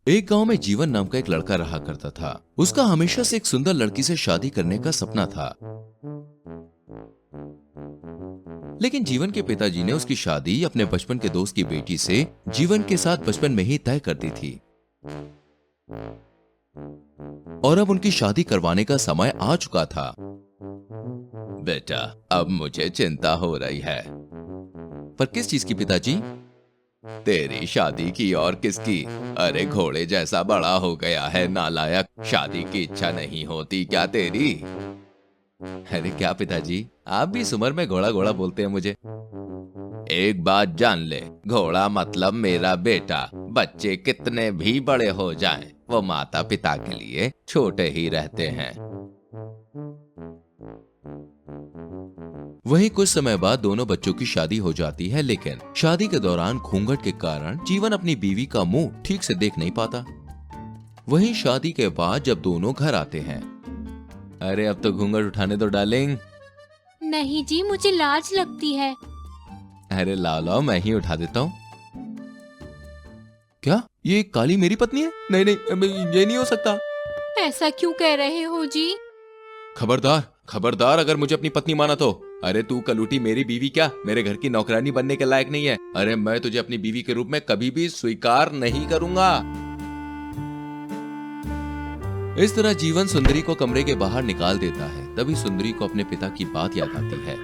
एक गांव में जीवन नाम का एक लड़का रहा करता था। उसका हमेशा से एक सुंदर लड़की से शादी करने का सपना था। लेकिन जीवन के पिताजी ने उसकी शादी अपने बचपन के दोस्त की बेटी से जीवन के साथ बचपन में ही तय कर दी थी और अब उनकी शादी करवाने का समय आ चुका था। बेटा, अब मुझे चिंता हो रही है। पर किस चीज की पिताजी? तेरी शादी की और किसकी? अरे घोड़े जैसा बड़ा हो गया है नालायक, शादी की इच्छा नहीं होती क्या तेरी? अरे क्या पिताजी, आप भी इस उम्र में घोड़ा घोड़ा बोलते हैं मुझे। एक बात जान ले, घोड़ा मतलब मेरा बेटा। बच्चे कितने भी बड़े हो जाएं, वो माता पिता के लिए छोटे ही रहते हैं। वहीं कुछ समय बाद दोनों बच्चों की शादी हो जाती है, लेकिन शादी के दौरान घूंघट के कारण जीवन अपनी बीवी का मुंह ठीक से देख नहीं पाता। वहीं शादी के बाद जब दोनों घर आते हैं, अरे अब तो घूंघट उठाने दो डार्लिंग। नहीं जी, मुझे लाज लगती है। अरे लाओ लाओ, मैं ही उठा देता हूँ। क्या ये काली मेरी पत्नी है? नहीं नहीं, ये नहीं हो सकता। ऐसा क्यों कह रहे हो जी? खबरदार खबरदार, अगर मुझे अपनी पत्नी माना तो। अरे तू कलूटी मेरी बीवी क्या मेरे घर की नौकरानी बनने के लायक नहीं है। अरे मैं तुझे अपनी बीवी के रूप में कभी भी स्वीकार नहीं करूंगा। इस तरह जीवन सुंदरी को कमरे के बाहर निकाल देता है। तभी सुंदरी को अपने पिता की बात याद आती है।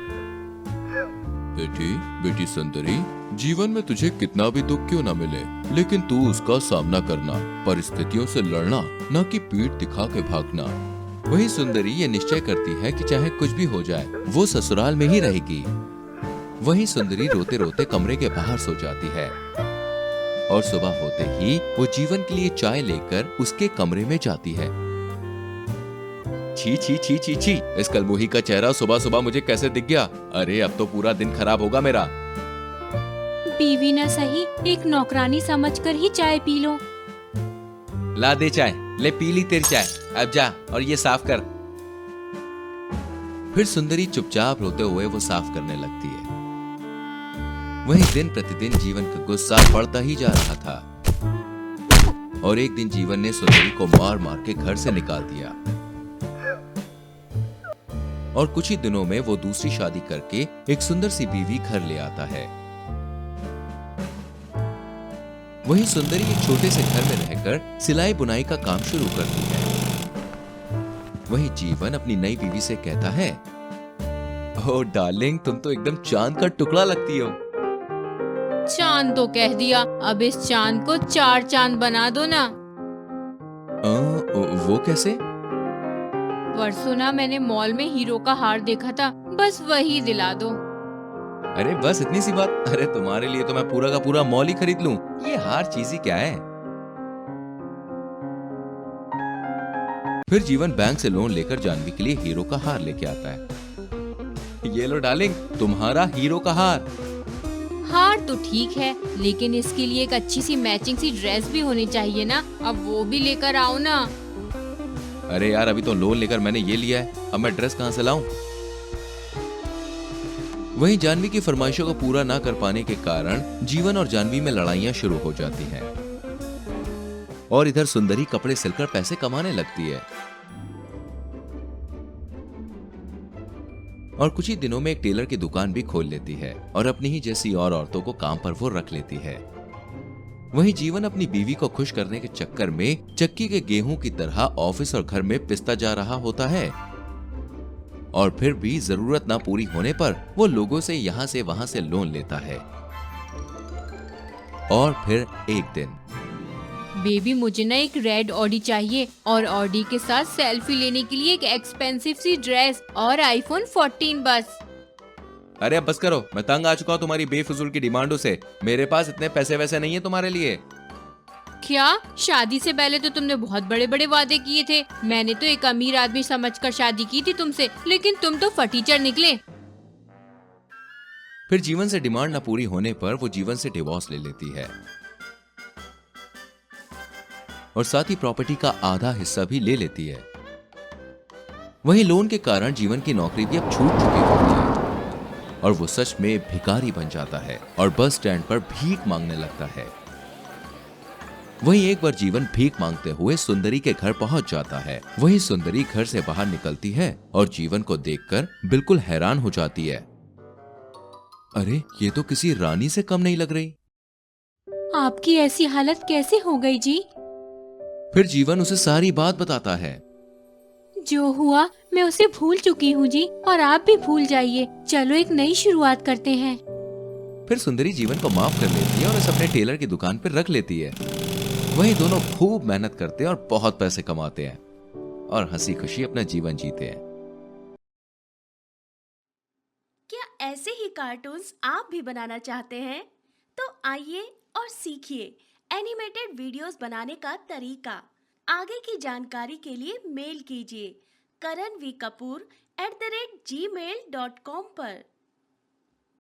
बेटी बेटी सुंदरी, जीवन में तुझे कितना भी दुख क्यों ना मिले, लेकिन तू उसका सामना करना, परिस्थितियों से लड़ना, न कि पीठ दिखा के भागना। वही सुंदरी ये निश्चय करती है कि चाहे कुछ भी हो जाए वो ससुराल में ही रहेगी। वही सुंदरी रोते रोते कमरे के बाहर सो जाती है और सुबह होते ही वो जीवन के लिए चाय लेकर उसके कमरे में जाती है। छी छी छी छी छी, इस कलमुही का चेहरा सुबह सुबह मुझे कैसे दिख गया? अरे अब तो पूरा दिन खराब होगा मेरा। बीवी न सही, एक नौकरानी समझकर ही चाय पी लो। ला दे चाय, ले पी ली तेरी चाय। अब जा और ये साफ कर। फिर सुंदरी चुपचाप रोते हुए वो साफ करने लगती है। वहीं दिन प्रतिदिन जीवन का गुस्सा बढ़ता ही जा रहा था और एक दिन जीवन ने सुंदरी को मार मार के घर से निकाल दिया और कुछ ही दिनों में वो दूसरी शादी करके एक सुंदर सी बीवी घर ले आता है। वहीं सुंदरी एक छोटे से घर में रहकर सिलाई बुनाई का काम शुरू करती है। वहीं जीवन अपनी नई बीवी से कहता है, ओह डार्लिंग, तुम तो एकदम चांद का टुकड़ा लगती हो। चांद तो कह दिया, अब इस चांद को 4 चांद बना दो ना। वो कैसे? परसों ना मैंने मॉल में हीरो का हार देखा था, बस वही दिला दो। अरे बस इतनी सी बात? अरे तुम्हारे लिए तो मैं पूरा का पूरा मॉल ही खरीद लूं। ये हार चीज ही क्या है। फिर जीवन बैंक से लोन लेकर जानवी के लिए हीरो का हार लेके आता है। ये लो डार्लिंग, तुम्हारा हीरो का हार। हार तो ठीक है, लेकिन इसके लिए एक अच्छी सी मैचिंग सी ड्रेस भी होनी चाहिए ना। अब वो भी लेकर आओ ना। अरे यार, अभी तो लोन लेकर मैंने ये लिया है, अब मैं ड्रेस कहां से लाऊं? वहीं जानवी की फरमाइशों को पूरा ना कर पाने के कारण जीवन और जानवी में लड़ाइयां शुरू हो जाती हैं और इधर सुंदरी कपड़े सिलकर पैसे कमाने लगती है और कुछ ही दिनों में एक टेलर की दुकान भी खोल लेती है और अपनी ही जैसी और औरतों को काम पर वो रख लेती है। वहीं जीवन अपनी बीवी को खुश करने के चक्कर में चक्की के गेहूं की तरह ऑफिस और घर में पिसता जा रहा होता है और फिर भी जरूरत ना पूरी होने पर वो लोगों से यहाँ से वहां से लोन लेता है। और फिर एक दिन, बेबी मुझे ना एक रेड ऑडी चाहिए और ऑडी के साथ सेल्फी लेने के लिए एक एक्सपेंसिव सी ड्रेस और आईफोन 14 बस। अरे अब बस करो, मैं तंग आ चुका हूँ तुम्हारी बेफिजूल की डिमांडों से। मेरे पास इतने पैसे वैसे नहीं है तुम्हारे लिए। क्या? शादी से पहले तो तुमने बहुत बड़े बड़े वादे किए थे। मैंने तो एक अमीर आदमी समझकर शादी की थी तुमसे, लेकिन तुम तो फटीचर निकले। फिर जीवन से डिमांड न पूरी होने पर वो जीवन से डिवोर्स ले लेती है और साथ ही प्रॉपर्टी का आधा हिस्सा भी ले लेती है। वहीं लोन के कारण जीवन की नौकरी भी अब छूट चुकी होती है और वो सच में भिखारी बन जाता है और बस स्टैंड पर भीख मांगने लगता है। वहीं एक बार जीवन भीख मांगते हुए सुंदरी के घर पहुंच जाता है। वहीं सुंदरी घर से बाहर निकलती है और जीवन को देखकर बिल्कुल हैरान हो जाती है। अरे ये तो किसी रानी से कम नहीं लग रही। आपकी ऐसी हालत कैसे हो गई जी? फिर जीवन उसे सारी बात बताता है। जो हुआ मैं उसे भूल चुकी हूँ जी, और आप भी भूल जाइए। चलो एक नई शुरुआत करते हैं। फिर सुंदरी जीवन को माफ कर लेती है और उसे अपने टेलर की दुकान पर रख लेती है। वहीं दोनों खूब मेहनत करते हैं और बहुत पैसे कमाते हैं और हंसी खुशी अपना जीवन जीते हैं। क्या ऐसे ही कार्टून्स आप भी बनाना चाहते हैं? तो आइए और सीखिए एनिमेटेड वीडियोस बनाने का तरीका। आगे की जानकारी के लिए मेल कीजिए karanvkapoor@gmail.com पर।